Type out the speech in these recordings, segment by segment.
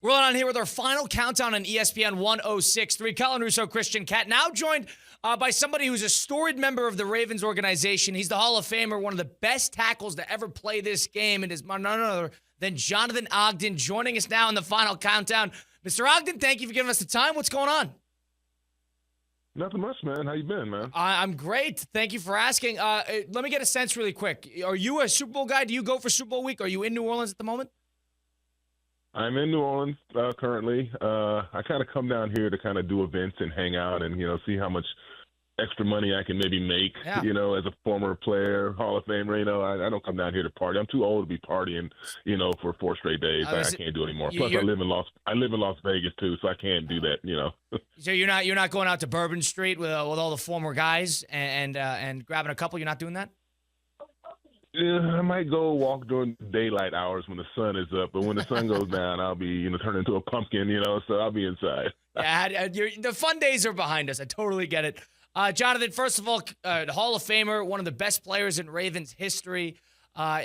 Rolling on here with our final countdown on ESPN 106.3. Colin Russo, Christian Cat, now joined by somebody who's a storied member of the Ravens organization. He's the Hall of Famer, one of the best tackles to ever play this game, and is none other than Jonathan Ogden, joining us now in the final countdown. Mr. Ogden, thank you for giving us the time. What's going on? Nothing much, man. How you been, man? I'm great. Thank you for asking. Let me get a sense really quick. Are you a Super Bowl guy? Do you go for Super Bowl week? Are you in New Orleans at the moment? I'm in New Orleans currently. I kind of come down here to kind of do events and hang out and, see how much extra money I can maybe make, as a former player, Hall of Famer. I don't come down here to party. I'm too old to be partying, for 4 straight days. I can't do it anymore. Plus, I live in Las Vegas, too, so I can't do that, So you're not going out to Bourbon Street with all the former guys and grabbing a couple? You're not doing that? Yeah, I might go walk during daylight hours when the sun is up, but when the sun goes down, I'll be, turned into a pumpkin, so I'll be inside. The fun days are behind us. I totally get it. Jonathan, first of all, Hall of Famer, one of the best players in Ravens history.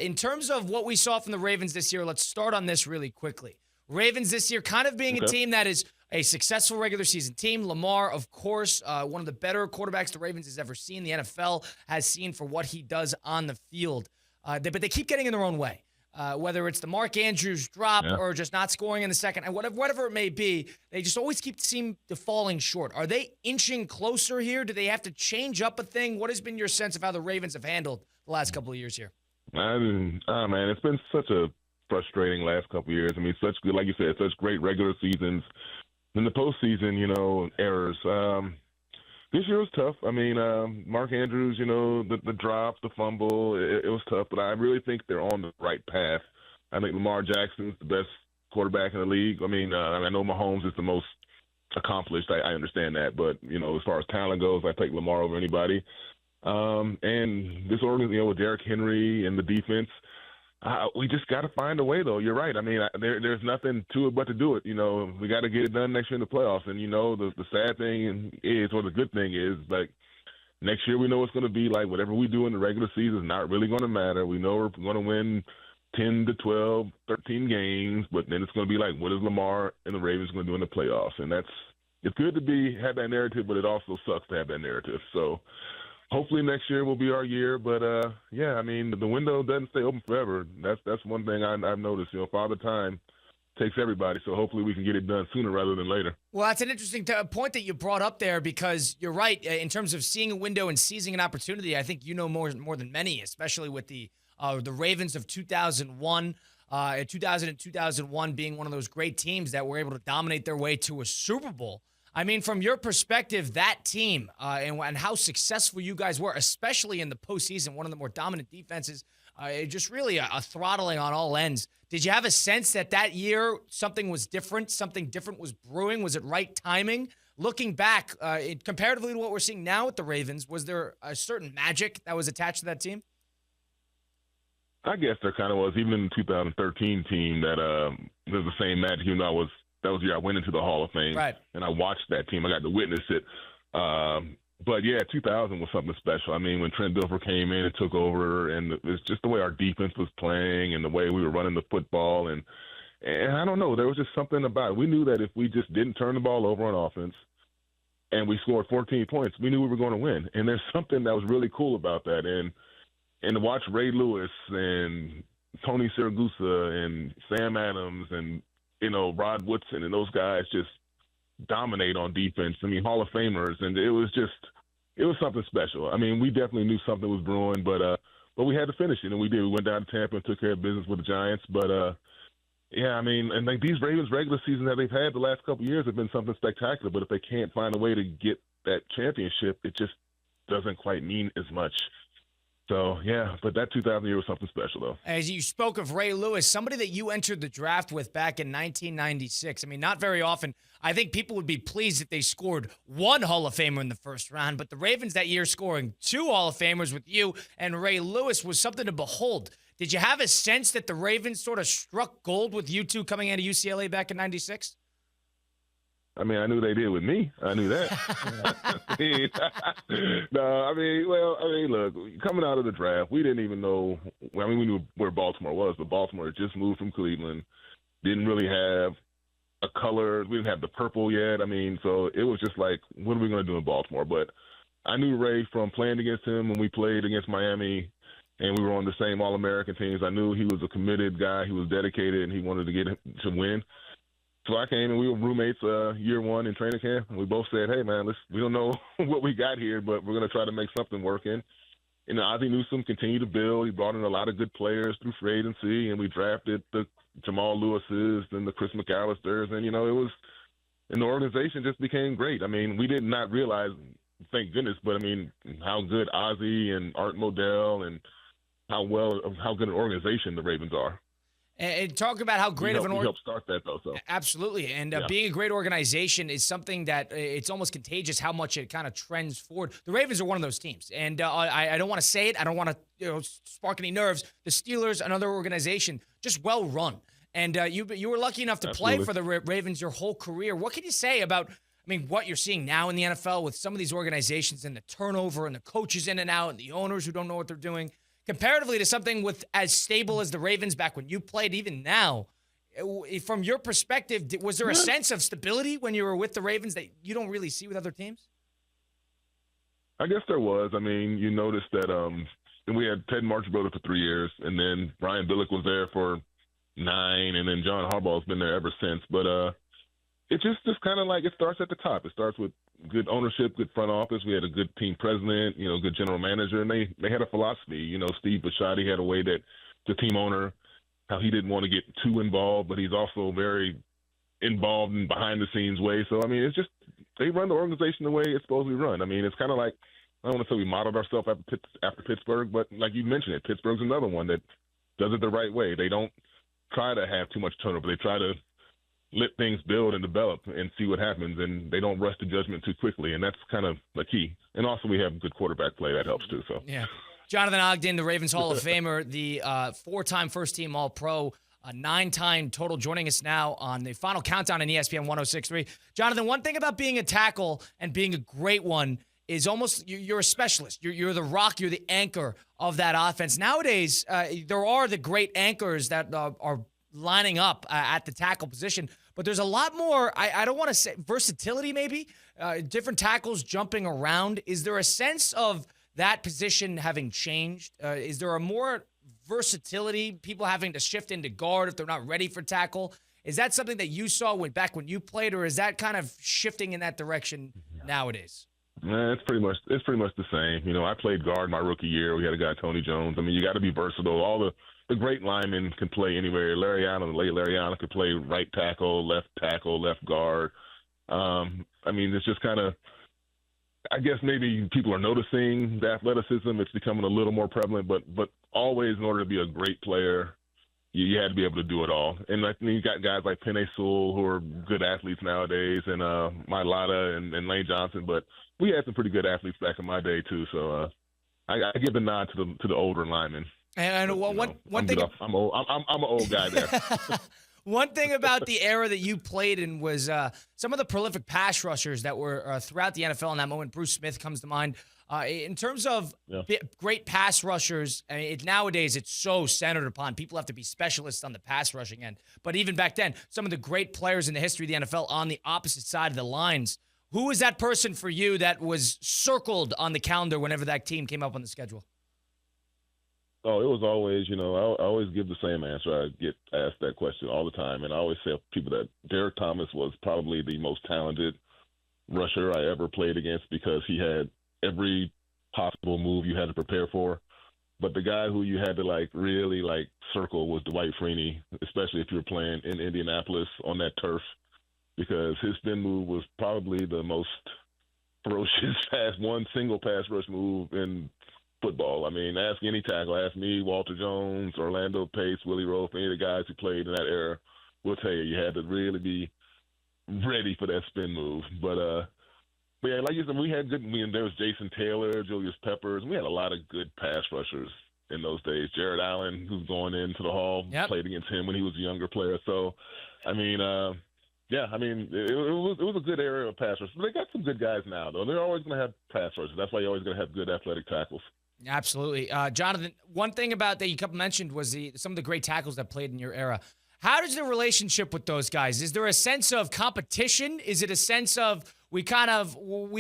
In terms of what we saw from the Ravens this year, let's start on this really quickly. Ravens this year kind of being a team that is a successful regular season team. Lamar, of course, one of the better quarterbacks the Ravens has ever seen. The NFL has seen for what he does on the field. But they keep getting in their own way. Whether it's the Mark Andrews drop or just not scoring in the second, and whatever it may be, they just always seem to falling short. Are they inching closer here? Do they have to change up a thing? What has been your sense of how the Ravens have handled the last couple of years here? Man, it's been such a frustrating last couple of years. I mean, such good, like you said, such great regular seasons. In the postseason, errors. This year was tough. I mean, Mark Andrews, the drop, the fumble, it was tough. But I really think they're on the right path. I think Lamar Jackson's the best quarterback in the league. I mean, I know Mahomes is the most accomplished. I understand that. But, as far as talent goes, I take Lamar over anybody. And this organization, with Derrick Henry and the defense, we just got to find a way, though. You're right. I mean, there's nothing to it but to do it. We got to get it done next year in the playoffs. And, the sad thing is, or the good thing is, like, next year we know it's going to be like whatever we do in the regular season is not really going to matter. We know we're going to win 10 to 12, 13 games, but then it's going to be like, what is Lamar and the Ravens going to do in the playoffs? And it's good to have that narrative, but it also sucks to have that narrative. So, hopefully next year will be our year, but I mean, the window doesn't stay open forever. That's one thing I've noticed. Father Time takes everybody, so hopefully we can get it done sooner rather than later. Well, that's an interesting point that you brought up there, because you're right in terms of seeing a window and seizing an opportunity. I think more than many, especially with the Ravens of 2001. 2000 and 2001 being one of those great teams that were able to dominate their way to a Super Bowl. I mean, from your perspective, that team and how successful you guys were, especially in the postseason, one of the more dominant defenses, just really a throttling on all ends. Did you have a sense that year something was different, something different was brewing? Was it right timing? Looking back, comparatively to what we're seeing now with the Ravens, was there a certain magic that was attached to that team? I guess there kind of was. Even in the 2013 team, that there's the same magic. That was the year I went into the Hall of Fame, right, and I watched that team. I got to witness it. But, 2000 was something special. I mean, when Trent Dilfer came in and took over, and it's just the way our defense was playing and the way we were running the football. And I don't know, there was just something about it. We knew that if we just didn't turn the ball over on offense and we scored 14 points, we knew we were going to win. And there's something that was really cool about that. And to watch Ray Lewis and Tony Siragusa and Sam Adams and Rod Woodson and those guys just dominate on defense. I mean, Hall of Famers, and it was something special. I mean, we definitely knew something was brewing, but we had to finish it, and we did. We went down to Tampa and took care of business with the Giants. But I mean, and like these Ravens regular seasons that they've had the last couple of years have been something spectacular. But if they can't find a way to get that championship, it just doesn't quite mean as much. So, but that 2000 year was something special, though. As you spoke of Ray Lewis, somebody that you entered the draft with back in 1996. I mean, not very often. I think people would be pleased if they scored one Hall of Famer in the first round, but the Ravens that year scoring 2 Hall of Famers with you and Ray Lewis was something to behold. Did you have a sense that the Ravens sort of struck gold with you two coming out of UCLA back in 96? I mean, I knew they did with me. I knew that. Look, coming out of the draft, we didn't even know. I mean, we knew where Baltimore was, but Baltimore had just moved from Cleveland, didn't really have a color. We didn't have the purple yet. I mean, so it was just like, what are we going to do in Baltimore? But I knew Ray from playing against him when we played against Miami, and we were on the same All-American teams. I knew he was a committed guy. He was dedicated, and he wanted to get to win. So I came, and we were roommates year one in training camp, and we both said, hey, man, we don't know what we got here, but we're going to try to make something work in. And Ozzie Newsome continued to build. He brought in a lot of good players through free agency, and we drafted the Jamal Lewis's and the Chris McAllisters. And, and the organization just became great. I mean, we did not realize, thank goodness, but, I mean, how good Ozzie and Art Modell and how good an organization the Ravens are. And talk about how great of an helped start that, though. So. Absolutely. And being a great organization is something that it's almost contagious how much it kind of trends forward. The Ravens are one of those teams. And I don't want to say it. I don't want to spark any nerves. The Steelers, another organization, just well run. And you were lucky enough to play for the Ravens your whole career. What can you say about, what you're seeing now in the NFL with some of these organizations and the turnover and the coaches in and out and the owners who don't know what they're doing? Comparatively to something with as stable as the Ravens back when you played, even now, from your perspective, was there a sense of stability when you were with the Ravens that you don't really see with other teams? I guess there was. You noticed that we had Ted Marchbrother for 3 years, and then Brian Billick was there for 9, and then John Harbaugh's been there ever since. But it just kind of like it starts at the top. It starts with good ownership, good front office. We had a good team president, good general manager, and they had a philosophy. Steve Bisciotti had a way that the team owner, how he didn't want to get too involved, but he's also very involved in behind-the-scenes way. So, it's just they run the organization the way it's supposed to be run. It's kind of like, I don't want to say we modeled ourselves after Pittsburgh, but like you mentioned it, Pittsburgh's another one that does it the right way. They don't try to have too much turnover. They try to let things build and develop and see what happens, and they don't rush to judgment too quickly, and that's kind of the key. And also we have good quarterback play. That helps too. So yeah. Jonathan Ogden, the Ravens Hall of Famer, the 4-time first-team All-Pro, 9-time total, joining us now on the Final Countdown on ESPN 106.3. Jonathan, one thing about being a tackle and being a great one is almost you're a specialist. You're the rock. You're the anchor of that offense. Nowadays, there are the great anchors that are lining up at the tackle position, but there's a lot more, I don't want to say versatility maybe, different tackles jumping around. Is there a sense of that position having changed? Is there a more versatility, people having to shift into guard if they're not ready for tackle? Is that something that you saw back when you played, or is that kind of shifting in that direction nowadays? It's pretty much the same. I played guard my rookie year. We had a guy, Tony Jones. You got to be versatile. All the great linemen can play anywhere. Larry Allen could play right tackle, left guard. It's just kind of, I guess maybe people are noticing the athleticism. It's becoming a little more prevalent, but always in order to be a great player, you had to be able to do it all. And you got guys like Penei Sewell who are good athletes nowadays, and Mailata and Lane Johnson. But we had some pretty good athletes back in my day too. So I give the nod to the older linemen. And one thing, I'm an old guy there. One thing about the era that you played in was some of the prolific pass rushers that were throughout the NFL in that moment. Bruce Smith comes to mind. In terms of great pass rushers, nowadays it's so centered upon people have to be specialists on the pass rushing end. But even back then, some of the great players in the history of the NFL on the opposite side of the lines. Who was that person for you that was circled on the calendar whenever that team came up on the schedule? Oh, it was always, I always give the same answer. I get asked that question all the time. And I always tell people that Derek Thomas was probably the most talented rusher I ever played against because he had every possible move you had to prepare for. But the guy who you had to really circle was Dwight Freeney, especially if you were playing in Indianapolis on that turf, because his spin move was probably the most ferocious one single pass rush move in football. Ask any tackle. Ask me, Walter Jones, Orlando Pace, Willie Roaf, any of the guys who played in that era will tell you had to really be ready for that spin move. But yeah, like you said, we had good. There was Jason Taylor, Julius Peppers. We had a lot of good pass rushers in those days. Jared Allen, who's going into the Hall, played against him when he was a younger player. So, yeah, it was a good area of pass rushers. But they got some good guys now, though. They're always going to have pass rushers. That's why you're always going to have good athletic tackles. Absolutely. Jonathan, one thing about that you mentioned was some of the great tackles that played in your era. How does the relationship with those guys? Is there a sense of competition? Is it a sense of we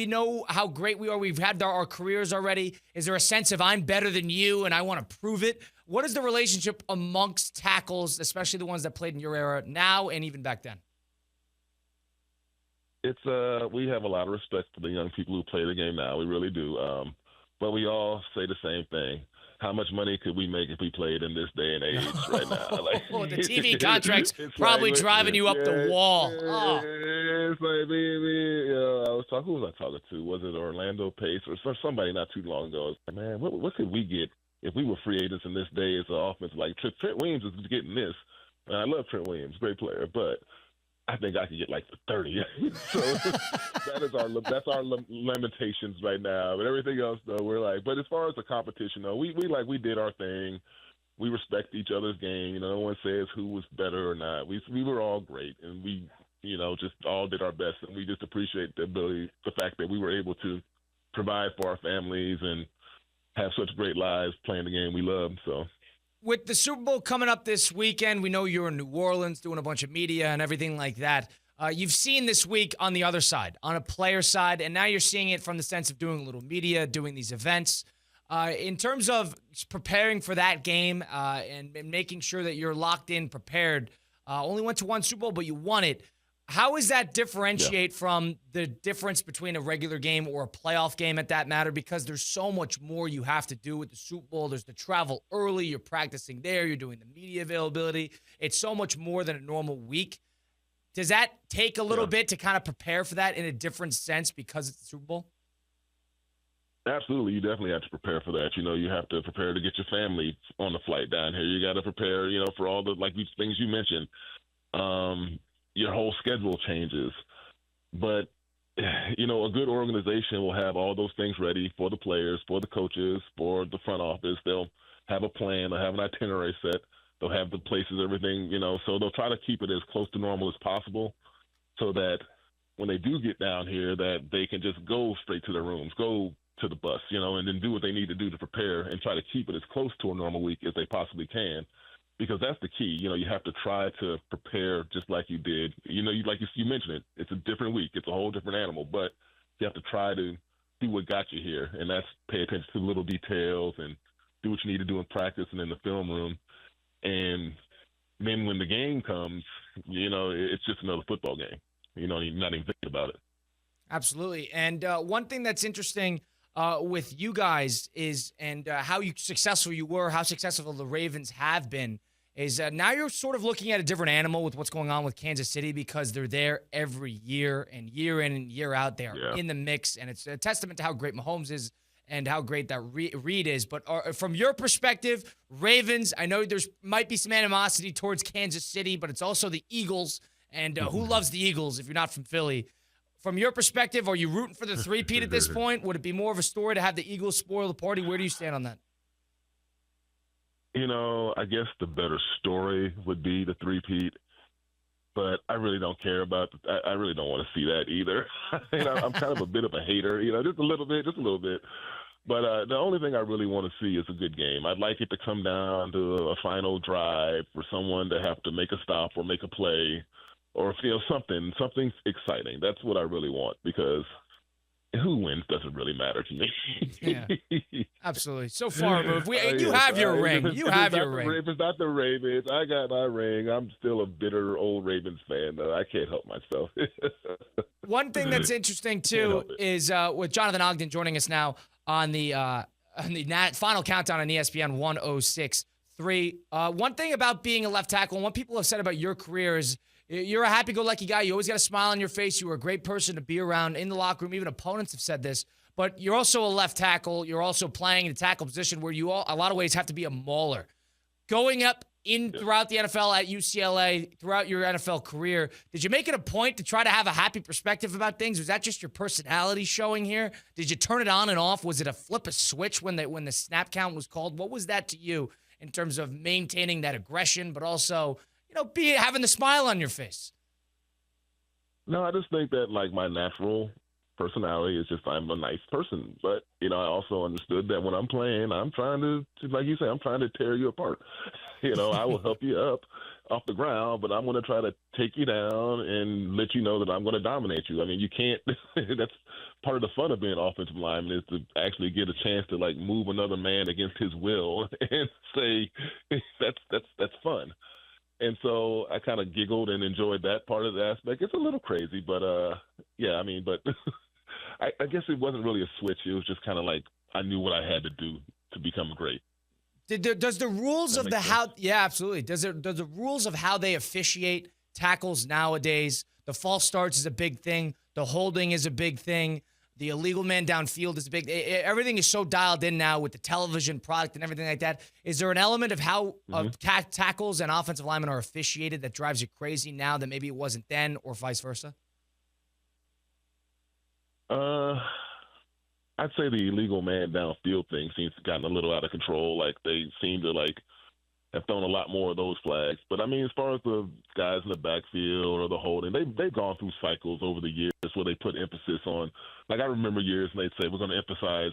know how great we are? We've had our careers already. Is there a sense of I'm better than you and I want to prove it? What is the relationship amongst tackles, especially the ones that played in your era now and even back then? It's we have a lot of respect for the young people who play the game now. We really do. But we all say the same thing. How much money could we make if we played in this day and age right now? Like, the TV contract's probably driving you up the wall. It's like, who was I talking to? Was it Orlando Pace or somebody not too long ago? It's like, man, what could we get if we were free agents in this day as an offense? Like, Trent Williams is getting this. And I love Trent Williams, great player, but I think I could get like the 30. So that's our limitations right now. But everything else, though, we're like. But as far as the competition, though, we did our thing. We respect each other's game. No one says who was better or not. We were all great, and we just all did our best, and we just appreciate the fact that we were able to provide for our families and have such great lives playing the game we love. So. With the Super Bowl coming up this weekend, we know you're in New Orleans doing a bunch of media and everything like that. You've seen this week on the other side, on a player side, and now you're seeing it from the sense of doing a little media, doing these events. In terms of preparing for that game and making sure that you're locked in, prepared, only went to one Super Bowl, but you won it. How does that differentiate from the difference between a regular game or a playoff game at that matter? Because there's so much more you have to do with the Super Bowl. There's the travel early. You're practicing there. You're doing the media availability. It's so much more than a normal week. Does that take a little bit to kind of prepare for that in a different sense because it's the Super Bowl? Absolutely. You definitely have to prepare for that. You have to prepare to get your family on the flight down here. You got to prepare, for all the things you mentioned. Your whole schedule changes. But, a good organization will have all those things ready for the players, for the coaches, for the front office. They'll have a plan. They'll have an itinerary set. They'll have the places, everything, so they'll try to keep it as close to normal as possible so that when they do get down here that they can just go straight to their rooms, go to the bus, and then do what they need to do to prepare and try to keep it as close to a normal week as they possibly can. Because that's the key. You have to try to prepare just like you did. You mentioned it. It's a different week. It's a whole different animal. But you have to try to do what got you here, and that's pay attention to little details and do what you need to do in practice and in the film room. And then when the game comes, it's just another football game. You're not even thinking about it. Absolutely. And one thing that's interesting with you guys is, and how successful you were, how successful the Ravens have been, is now you're sort of looking at a different animal with what's going on with Kansas City because they're there every year and year in and year out. They are in the mix, and it's a testament to how great Mahomes is and how great that Reed is. But from your perspective, Ravens, I know there's might be some animosity towards Kansas City, but it's also the Eagles, and who loves the Eagles if you're not from Philly? From your perspective, are you rooting for the three-peat at this point? Would it be more of a story to have the Eagles spoil the party? Where do you stand on that? I guess the better story would be the three-peat, but I really don't care about I really don't want to see that either. I'm kind of a bit of a hater, just a little bit. But the only thing I really want to see is a good game. I'd like it to come down to a final drive for someone to have to make a stop or make a play or something exciting. That's what I really want, because who wins doesn't really matter to me. Yeah, absolutely. So far removed. You have your ring. You have your ring. If it's not the Ravens, I got my ring. I'm still a bitter old Ravens fan, though. I can't help myself. One thing that's interesting, too, is with Jonathan Ogden joining us now on the final countdown on ESPN 106.3. One thing about being a left tackle, and what people have said about your career is you're a happy-go-lucky guy. You always got a smile on your face. You were a great person to be around in the locker room. Even opponents have said this. But you're also a left tackle. You're also playing in a tackle position where you a lot of ways have to be a mauler. Going up throughout the NFL at UCLA, throughout your NFL career, did you make it a point to try to have a happy perspective about things? Was that just your personality showing here? Did you turn it on and off? Was it a flip a switch when the snap count was called? What was that to you in terms of maintaining that aggression, but also having the smile on your face? No, I just think that my natural personality is just I'm a nice person. But, I also understood that when I'm playing, I'm trying to, like you say, I'm trying to tear you apart. I will help you up. off the ground, but I'm going to try to take you down and let you know that I'm going to dominate you. I mean, you can't. That's part of the fun of being an offensive lineman, is to actually get a chance to like move another man against his will and say that's fun. And so I kind of giggled and enjoyed that part of the aspect. It's a little crazy, but yeah, I mean, but I guess it wasn't really a switch. It was just kind of like I knew what I had to do to become great. Does the rules of the sense? how? Yeah, absolutely. Does the rules of how they officiate tackles nowadays? The false starts is a big thing. The holding is a big thing. The illegal man downfield is a big. Everything is so dialed in now with the television product and everything like that. Is there an element of how tackles and offensive linemen are officiated that drives you crazy now that maybe it wasn't then, or vice versa? I'd say the illegal man downfield thing seems to have gotten a little out of control. Like they seem to like have thrown a lot more of those flags. But I mean, as far as the guys in the backfield or the holding, they've gone through cycles over the years where they put emphasis on. Like I remember years when they'd say we're going to emphasize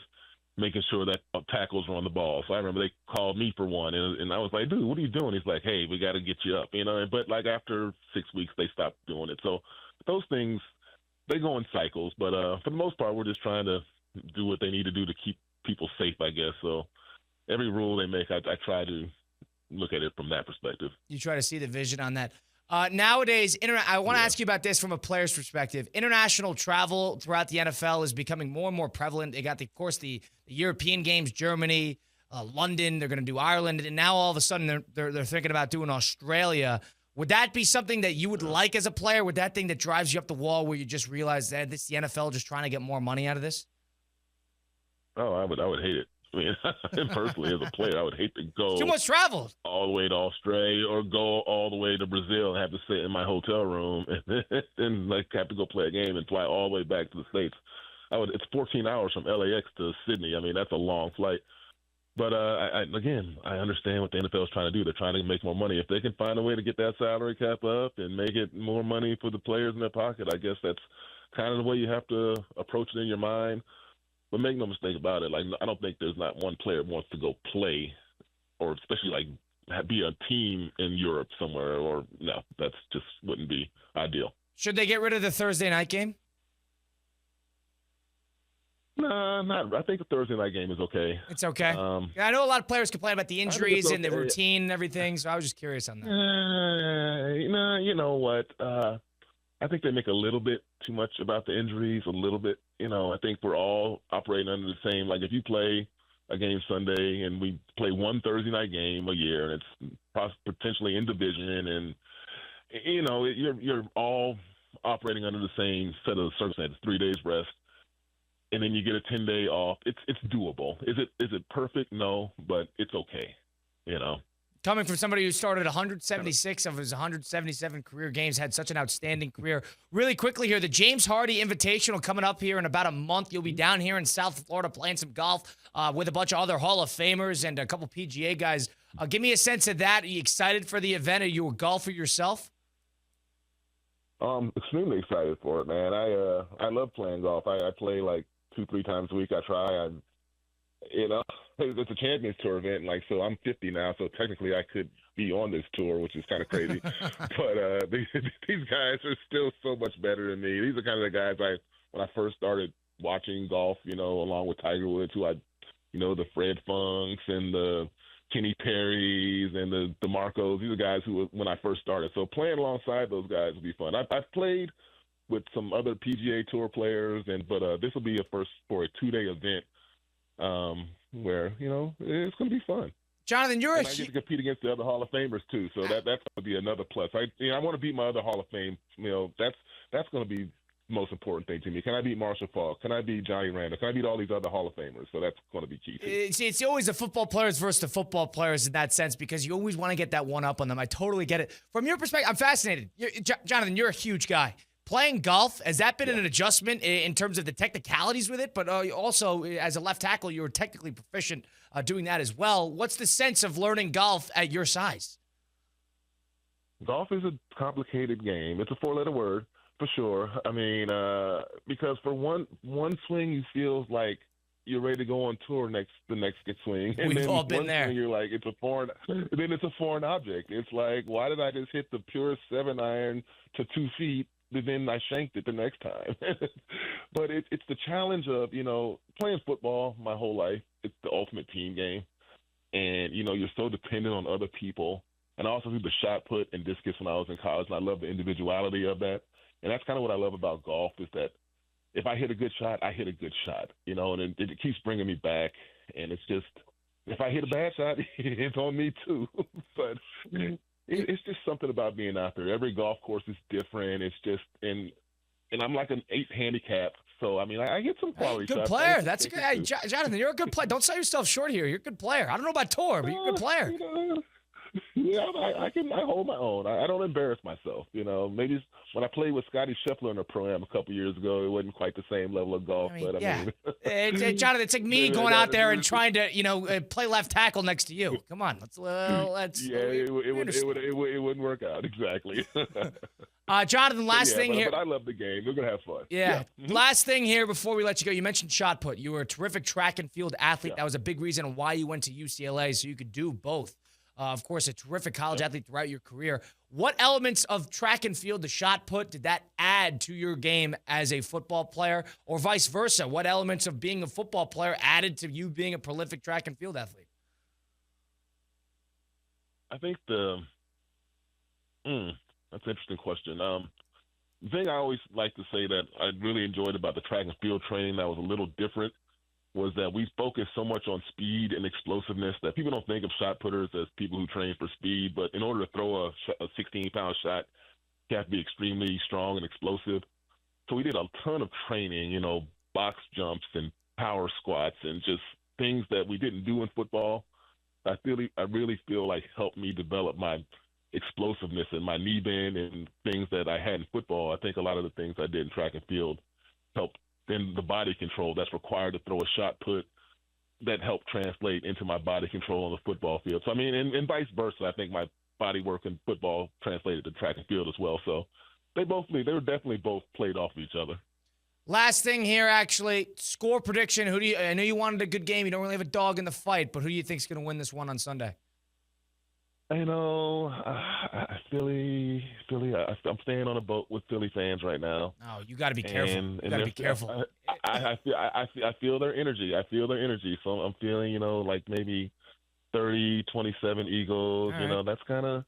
making sure that tackles are on the ball. So I remember they called me for one, and I was like, dude, what are you doing? He's like, hey, we got to get you up, you know. But like after 6 weeks, they stopped doing it. So those things, they go in cycles. But for the most part, we're just trying to do what they need to do to keep people safe, I guess. So every rule they make, I try to look at it from that perspective. You try to see the vision on that. Nowadays, I want to ask you about this from a player's perspective. International travel throughout the NFL is becoming more and more prevalent. They got, of course, the European games, Germany, London. They're going to do Ireland, and now all of a sudden they're thinking about doing Australia. Would that be something that you would like as a player? Would that thing that drives you up the wall where you just realize that this is the NFL just trying to get more money out of this? Oh, I would hate it. I mean, personally, as a player, I would hate to go too much travel all the way to Australia or go all the way to Brazil and have to sit in my hotel room and like have to go play a game and fly all the way back to the States. It's 14 hours from LAX to Sydney. I mean, that's a long flight. But I understand what the NFL is trying to do. They're trying to make more money. If they can find a way to get that salary cap up and make it more money for the players in their pocket, I guess that's kind of the way you have to approach it in your mind. But make no mistake about it. Like, I don't think there's not one player who wants to go play, or especially like be a team in Europe somewhere. Or no, that's just wouldn't be ideal. Should they get rid of the Thursday night game? Nah, not. I think the Thursday night game is okay. It's okay. I know a lot of players complain about the injuries and the routine and everything, so I was just curious on that. Nah, you know what? I think they make a little bit too much about the injuries, a little bit. You know, I think we're all operating under the same. Like, if you play a game Sunday and we play one Thursday night game a year, and it's potentially in division, and you know, you're all operating under the same set of circumstances, 3 days rest, and then you get a 10-day off. It's doable. Is it perfect? No, but it's okay. You know. Coming from somebody who started 176 of his 177 career games, had such an outstanding career. Really quickly here, the James Hardy Invitational coming up here in about a month. You'll be down here in South Florida playing some golf with a bunch of other Hall of Famers and a couple PGA guys. Give me a sense of that. Are you excited for the event? Are you a golfer yourself? Extremely excited for it, man. I love playing golf. I play like 2-3 times a week. I try. You know, it's a Champions Tour event, like, so I'm 50 now, so technically I could be on this tour, which is kind of crazy. But these guys are still so much better than me. These are kind of the guys when I first started watching golf, you know, along with Tiger Woods, the Fred Funks and the Kenny Perrys and the DeMarcos. These are guys who, when I first started. So playing alongside those guys would be fun. I've played with some other PGA Tour players, but this will be a first for a 2-day event. Where, you know, it's going to be fun. Jonathan, I get to compete against the other Hall of Famers too, so that's going to be another plus. I want to beat my other Hall of Fame. You know, that's going to be the most important thing to me. Can I beat Marshall Faulk? Can I beat Johnny Randall? Can I beat all these other Hall of Famers? So that's going to be key too. See, it's always the football players versus the football players in that sense, because you always want to get that one up on them. I totally get it. From your perspective, I'm fascinated. Jonathan, you're a huge guy. Playing golf, has that been an adjustment in terms of the technicalities with it? But also, as a left tackle, you were technically proficient doing that as well. What's the sense of learning golf at your size? Golf is a complicated game. It's a 4-letter word, for sure. I mean, because for one swing, you feel like you're ready to go on tour the next swing. And We've then all been one there. swing, you're like, it's a foreign object. It's like, why did I just hit the purest 7-iron to 2 feet, but then I shanked it the next time? But it's the challenge of, playing football my whole life. It's the ultimate team game. And, you're so dependent on other people. And I also do the shot put and discus when I was in college, and I love the individuality of that. And that's kind of what I love about golf is that if I hit a good shot, I hit a good shot, and it keeps bringing me back. And it's just, if I hit a bad shot, it's on me too. But it's just something about being out there. Every golf course is different. It's just, and I'm like an 8 handicap. So, I mean, I get some quality Good shots. player. That's a good. Hey, Jonathan, you're a good player. Don't sell yourself short here. You're a good player. I don't know about tour, but you're a good player. Yeah, I hold my own. I don't embarrass myself. Maybe when I played with Scotty Scheffler in a pro-am a couple years ago, it wasn't quite the same level of golf. Jonathan, it's like me going out there and trying to, play left tackle next to you. Come on, let's. Yeah, it wouldn't work out exactly. Jonathan, last thing here. But I love the game. We're gonna have fun. Yeah. Last thing here before we let you go. You mentioned shot put. You were a terrific track and field athlete. Yeah. That was a big reason why you went to UCLA, so you could do both. Of course, a terrific college athlete throughout your career. What elements of track and field, the shot put, did that add to your game as a football player, or vice versa? What elements of being a football player added to you being a prolific track and field athlete? I think that's an interesting question. The thing I always like to say that I really enjoyed about the track and field training that was a little different was that we focus so much on speed and explosiveness that people don't think of shot putters as people who train for speed. But in order to throw a 16-pound shot, you have to be extremely strong and explosive. So we did a ton of training, box jumps and power squats and just things that we didn't do in football. I really feel like helped me develop my explosiveness and my knee bend and things that I had in football. I think a lot of the things I did in track and field helped in the body control that's required to throw a shot put that helped translate into my body control on the football field. So, I mean, and vice versa, I think my body work in football translated to track and field as well. So they were definitely both played off of each other. Last thing here, actually, score prediction. I know you wanted a good game. You don't really have a dog in the fight, but who do you think is going to win this one on Sunday? Philly. I'm staying on a boat with Philly fans right now. Oh, you got to be careful. You got to be careful. I feel their energy. So I'm feeling, like maybe 30-27 Eagles. Right. That's kind of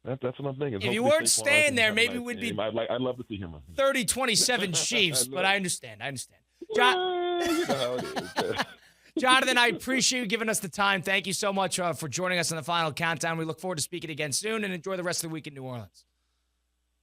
that's what I'm thinking. If you weren't staying there, maybe we'd be. I'd love to see him. 30-27 Chiefs, but I understand. Well, you know how it is. Jonathan, I appreciate you giving us the time. Thank you so much for joining us on the Final Countdown. We look forward to speaking again soon, and enjoy the rest of the week in New Orleans.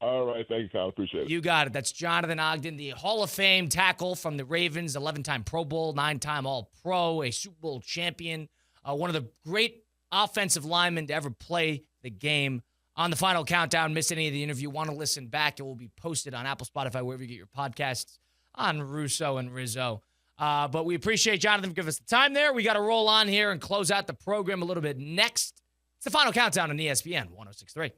All right. Thank you, Kyle. Appreciate it. You got it. That's Jonathan Ogden, the Hall of Fame tackle from the Ravens, 11-time Pro Bowl, 9-time All-Pro, a Super Bowl champion, one of the great offensive linemen to ever play the game. On the Final Countdown, miss any of the interview, want to listen back, it will be posted on Apple, Spotify, wherever you get your podcasts, on Russo and Rizzo. But we appreciate Jonathan for giving us the time there. We got to roll on here and close out the program a little bit next. It's the Final Countdown on ESPN 106.3.